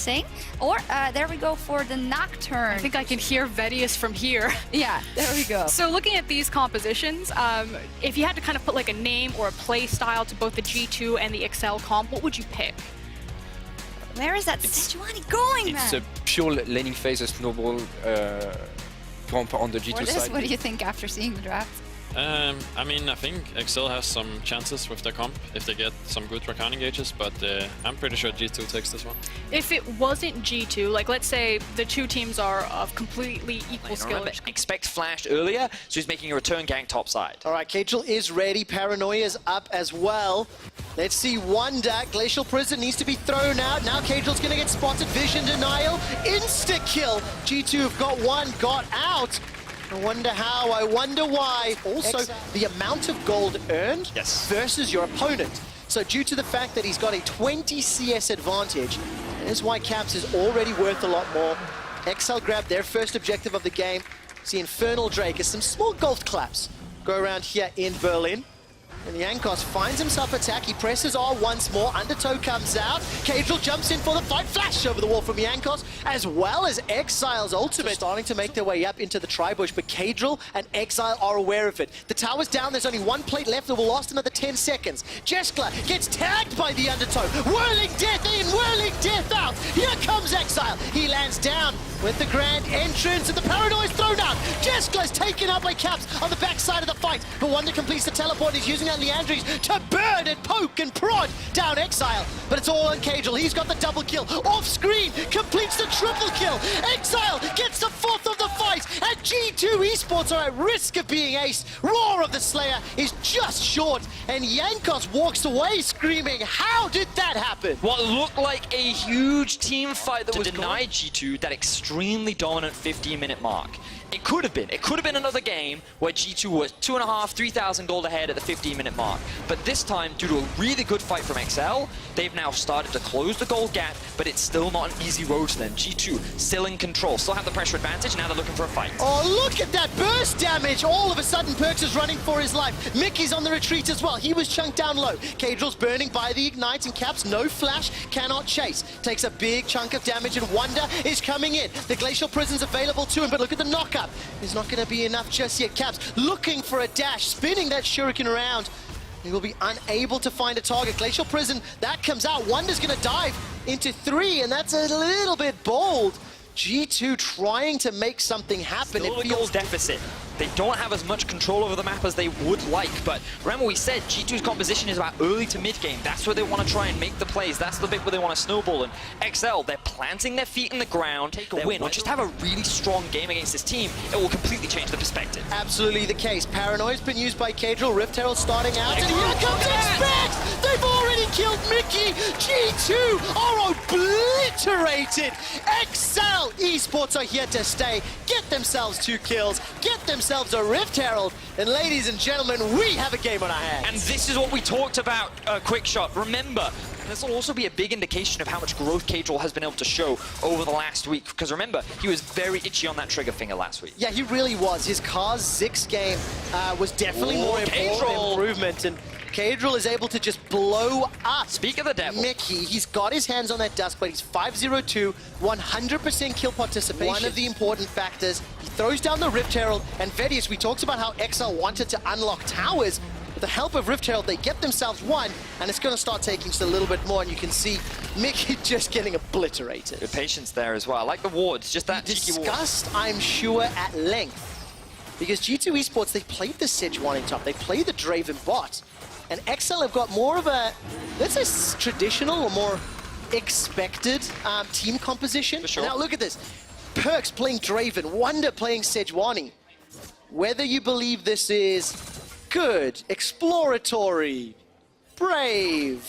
missing. Or there we go for the Nocturne. I think I can hear Vedius from here. Yeah, there we go. So looking at these compositions, if you had to kind of put like a name or a play style to both the G2 and the XL comp, what would you pick? Where is that Sejuani going, man? It's a pure laning phase, a snowball comp on the G2 side. What do you think after seeing the draft? I mean, I think XL has some chances with their comp if they get some good Rakan engages, but I'm pretty sure G2 takes this one. If it wasn't G2, like let's say the two teams are of completely equal skill. Remember, expect flashed earlier, so he's making a return gang top side. All right, Kagel is ready. Paranoia's up as well. Let's see Wonder. Glacial Prison needs to be thrown out. Now Kagel's going to get spotted. Vision denial. Insta-kill. G2 have got one, got out. I wonder how, I wonder why. Also, the amount of gold earned versus your opponent. So due to the fact that he's got a 20 CS advantage, that is why Caps is already worth a lot more. XL grab their first objective of the game. See Infernal Drake as some small golf claps go around here in Berlin. And Yankos finds himself attack. He presses R once more. Undertow comes out. Kagel jumps in for the fight. Flash over the wall from Yankos, as well as Exile's ultimate. Starting to make their way up into the tri-bush, but Kagel and Exile are aware of it. The tower's down. There's only one plate left that will last another 10 seconds. Jeskla gets tagged by the Undertow. Whirling death in, whirling death out. Here comes Exile. He lands down with the grand entrance, and the Paranoia's thrown out. Jeskla's taken out by Caps on the backside of the fight, but Wonder completes the teleport. He's using Leandries to burn and poke and prod down Exile, but it's all on Kagel. He's got the double kill off screen, completes the triple kill. Exile gets the fourth of the fight, and G2 Esports are at risk of being aced. Roar of the Slayer is just short, and Yankos walks away screaming, how did that happen? What looked like a huge team fight that was denied G2 that extremely dominant 15-minute mark. It could have been another game where G2 was 2,500, 3,000 gold ahead at the 15-minute mark. But this time, due to a really good fight from XL, they've now started to close the gold gap, but it's still not an easy road to them. G2 still in control, still have the pressure advantage, now they're looking for a fight. Oh, look at that burst damage! All of a sudden, Perks is running for his life. Mickey's on the retreat as well. He was chunked down low. Kagel's burning by the ignite, and Caps, no flash, cannot chase. Takes a big chunk of damage, and Wonder is coming in. The Glacial Prison's available to him, but look at the knockup. There's not going to be enough just yet. Caps looking for a dash, spinning that shuriken around. He will be unable to find a target. Glacial Prison, that comes out. Wonder's going to dive into 3, and that's a little bit bold. G2 trying to make something happen. Still a goal deficit. They don't have as much control over the map as they would like, but remember we said G2's composition is about early to mid game. That's where they want to try and make the plays. That's the bit where they want to snowball. And XL, they're planting their feet in the ground, take a win, or just have a really strong game against this team. It will completely change the perspective. Absolutely the case. Paranoia's been used by Kagel. Rift Herald starting out, and here comes Expect! They've already killed Mickey! G2 are obliterated! XL Esports are here to stay. Get themselves 2 kills. Get themselves a Rift Herald, and ladies and gentlemen, we have a game on our hands. And this is what we talked about, Quick Shot. Remember, this will also be a big indication of how much growth Kagel has been able to show over the last week, because remember, he was very itchy on that trigger finger last week. Yeah, he really was. His Cars Zix game was definitely more improvement, and Kagel is able to just blow up. Speak of the devil. Mickey, he's got his hands on that Duskblade. He's 5-0-2, 100% kill participation. One of the important factors. He throws down the Rift Herald, and Vedius, we talked about how XL wanted to unlock towers. With the help of Rift Herald, they get themselves 1, and it's going to start taking just a little bit more, and you can see Mickey just getting obliterated. Good patience there as well. I like the wards, just that cheeky ward. Discussed, I'm sure, at length. Because G2 Esports, they played the Sejuani top, they played the Draven bot, and XL have got more of a, let's say, traditional or more expected team composition. For sure. Now look at this. Perks playing Draven, Wonder playing Sejuani. Whether you believe this is good, exploratory, brave,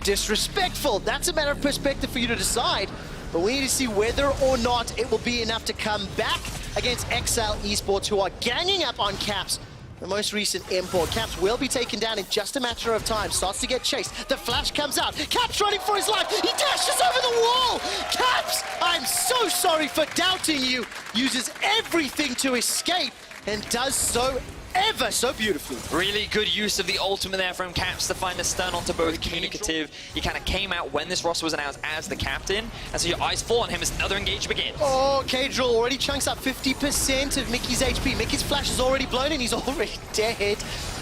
disrespectful, that's a matter of perspective for you to decide. But we need to see whether or not it will be enough to come back against XL Esports, who are ganging up on Caps. The most recent import. Caps will be taken down in just a matter of time. Starts to get chased. The flash comes out. Caps running for his life. He dashes over the wall. Caps, I'm so sorry for doubting you. Uses everything to escape and does so ever so beautifully. Really good use of the ultimate there from Caps to find the stun onto both communicative. He kind of came out when this roster was announced as the captain, and so your eyes fall on him as another engage begins. Oh, Cadril already chunks up 50% of Mickey's HP. Mickey's flash is already blown and he's already dead.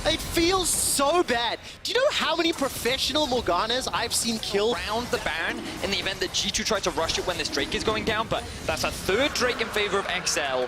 It feels so bad. Do you know how many professional Morganas I've seen killed? Around the Baron in the event that G2 tried to rush it when this Drake is going down, but that's a third Drake in favor of XL.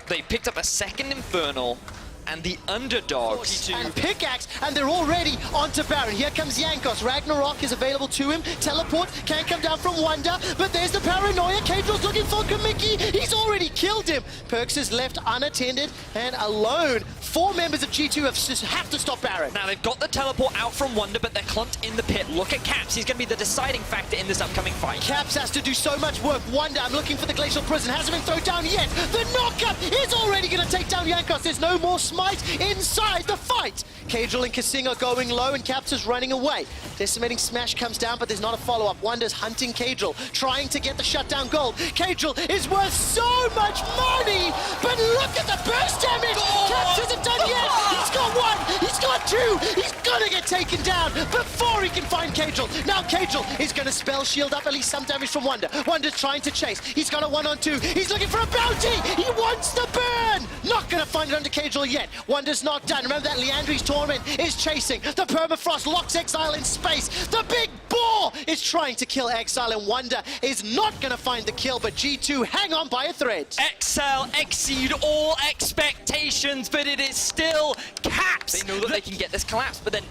They picked up a second Infernal, and the underdog And pickaxe, and they're already onto Baron. Here comes Yankos. Ragnarok is available to him. Teleport can't come down from Wonder, but there's the paranoia. Cadril's looking for Kamiki. He's already killed him. Perks is left unattended and alone. 4 members of G2 have to stop Baron. Now they've got the teleport out from Wonder, but they're clumped in the pit. Look at Caps. He's going to be the deciding factor in this upcoming fight. Caps has to do so much work. Wonder, I'm looking for the Glacial Prison. Hasn't been thrown down yet. The knockup is already going to take down Yankos. There's no more smite inside the fight. Cadril and Kasing are going low and Caps is running away. Decimating Smash comes down, but there's not a follow-up. Wonder's hunting Cadril, trying to get the shutdown gold. Cadril is worth so much money, but look at the burst damage. Caps isn't done yet. He's got 1, he's got 2. He's gonna get taken down before he can find Cadril. Now Cadril is gonna spell shield up at least some damage from Wonder. Wonder's trying to chase. He's got a 1-on-2. He's looking for a bounty. He wants the burn. Not gonna find it under Cadril yet. Wonder's not done. Remember that Leandri's Torment is chasing. The Permafrost locks Exile in space. The big boar is trying to kill Exile, and Wonder is not going to find the kill, but G2 hang on by a thread. XL exceed all expectations, but it is still Caps. They know that they can get this collapse, but then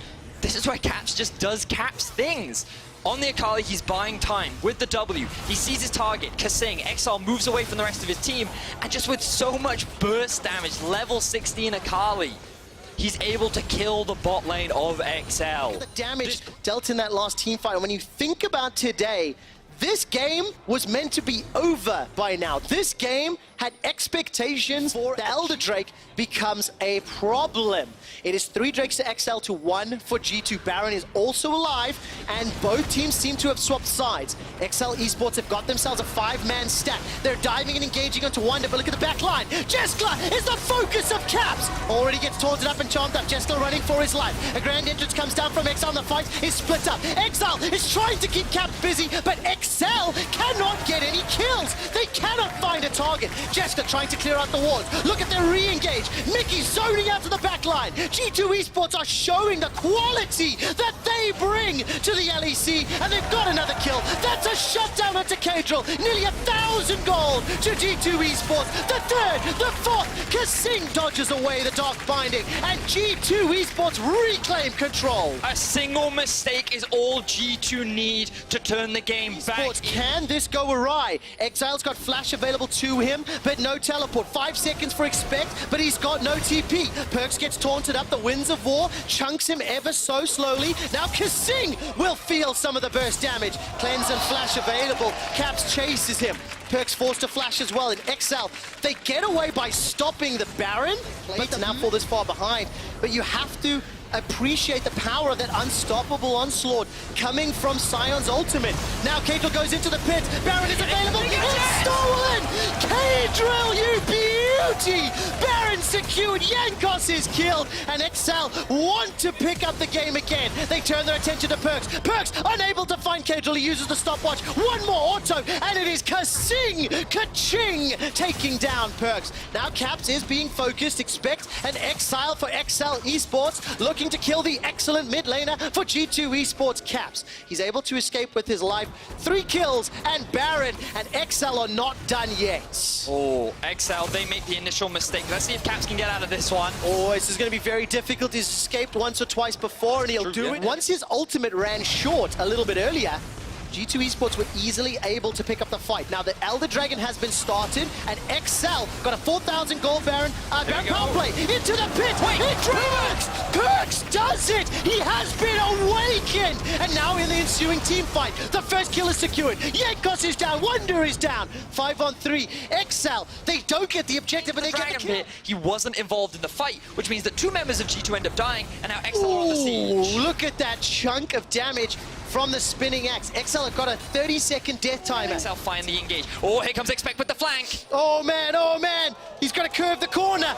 this is where Caps just does Caps things. On the Akali, he's buying time with the W. He sees his target, Kasing. Exile moves away from the rest of his team, and just with so much burst damage, level 16 Akali, he's able to kill the bot lane of XL. The damage dealt in that last team fight, and when you think about today, this game was meant to be over by now. This game had expectations for the Elder Drake becomes a problem. It is 3 Drakes to XL to 1 for G2. Baron is also alive, and both teams seem to have swapped sides. XL Esports have got themselves a 5-man stack. They're diving and engaging onto Wonder, but look at the back line. Jeskla is the focus of Caps. Already gets taunted up and charmed up. Jeskla running for his life. A grand entrance comes down from XL, and the fight is split up. XL is trying to keep Caps busy, but XL cannot get any kills. They cannot find a target. Jeskla trying to clear out the wards. Look at their re-engage. Mickey zoning out to the back line. G2 Esports are showing the quality that they bring to the LEC, and they've got another kill. That's a shutdown onto Cadril. Nearly 1,000 gold to G2 Esports. The third, the fourth. Kasing dodges away the dark binding, and G2 Esports reclaim control. A single mistake is all G2 need to turn the game back. Can this go awry? Exile's got flash available to him, but no teleport. 5 seconds for expect, but he's got no TP. Perks gets taunted up. The Winds of War chunks him ever so slowly. Now Kasing will feel some of the burst damage. Cleanse and flash available. Caps chases him. Perks forced to flash as well. And XL, they get away by stopping the Baron, but to now fall this far behind. But you have to appreciate the power of that unstoppable onslaught coming from Sion's ultimate. Now Cadril goes into the pit. Baron is available. It's stolen! Cadril, you beauty! Baron secured. Yankos is killed. And XL want to pick up the game again. They turn their attention to Perks. Perks unable to find Cadril. He uses the stopwatch. One more auto, and it is Kasing, Ka-ching, taking down Perks. Now Caps is being focused. Expect an exile for XL Esports. Looking to kill the excellent mid laner for G2 Esports. Caps. He's able to escape with his life. 3 kills, and Baron and XL are not done yet. Oh, XL, they make the initial mistake. Let's see if Caps can get out of this one. Oh, this is going to be very difficult. He's escaped once or twice before, and he'll do it. Once his ultimate ran short a little bit earlier, G2 Esports were easily able to pick up the fight. Now the Elder Dragon has been started, and XL got a 4,000 gold Baron power play into the pit. It Perks! Perks does it! He has been awakened! And now in the ensuing team fight, the first kill is secured. Yankos is down, Wonder is down. 5-on-3. XL, they don't get the objective, but they get the kill. He wasn't involved in the fight, which means that 2 members of G2 end up dying, and now XL are on the siege. Look at that chunk of damage from the spinning axe. XL have got a 30-second death timer. XL finally engaged. Oh, here comes Expect with the flank. Oh man, he's got to curve the corner.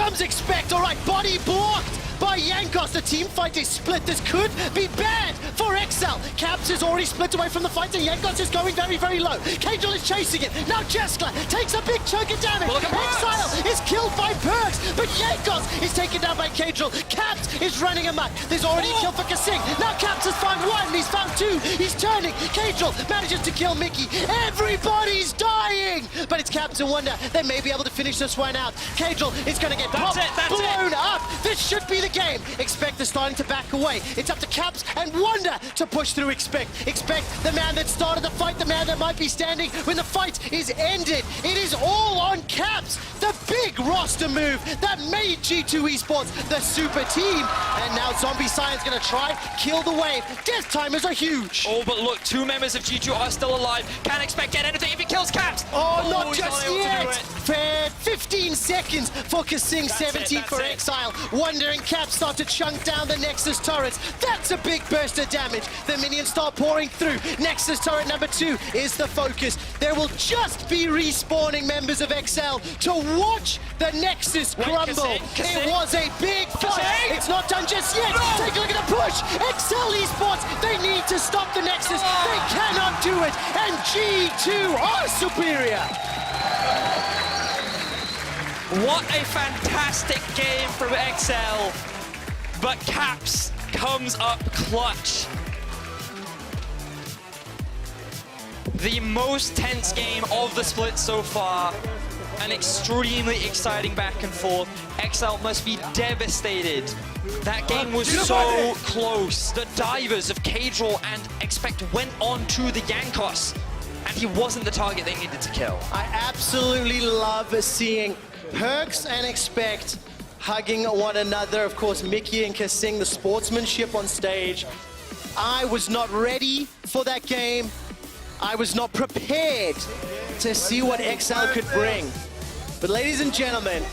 comes Expect. All right, body blocked by Yankos. The team fight is split. This could be bad for XL. Caps is already split away from the fight, and Yankos is going very, very low. Kajal is chasing it. Now Jeskla takes a big chunk of damage. Exile is killed by Perks, but Yankos is taken down by Kajal. Caps is running amok. There's already a kill for Kasing. Now Caps has found one. He's found two. He's turning. Kajal manages to kill Mickey. Everybody's dying, but it's Caps and Wonder. They may be able to finish this one out. Kajal is going to get popped, blown up. This should be the game. Expect is starting to back away. It's up to Caps and Wonder to push through Expect. Expect, the man that started the fight, the man that might be standing when the fight is ended. It is all on Caps, the big roster move that made G2 Esports the super team. And now Zombie Science going to try, kill the wave. Death timers are huge. Oh, but look, 2 members of G2 are still alive. Can't expect get anything if he kills Caps. Oh, not he's just able to do yet. it. Fair 15 seconds for Kasing, 17 for Exile. Wonder and Caps start to chunk down the Nexus turrets. That's a big burst of damage. The minions start pouring through. Nexus turret number 2 is the focus. There will just be respawning members of XL to watch the Nexus crumble. Kasing. It was a big fight. It's not done just yet. Take a look at the push. XL Esports, they need to stop the Nexus. They cannot do it. And G2 are superior. What a fantastic game from XL. But Caps comes up clutch. The most tense game of the split so far. An extremely exciting back and forth. XL must be devastated. That game was so close. The divers of Kadril and Expect went on to the Yankos, and he wasn't the target they needed to kill. I absolutely love seeing Perks and Expect hugging one another. Of course, Mickey and Kasing, the sportsmanship on stage. I was not ready for that game. I was not prepared to see what XL could bring. But ladies and gentlemen,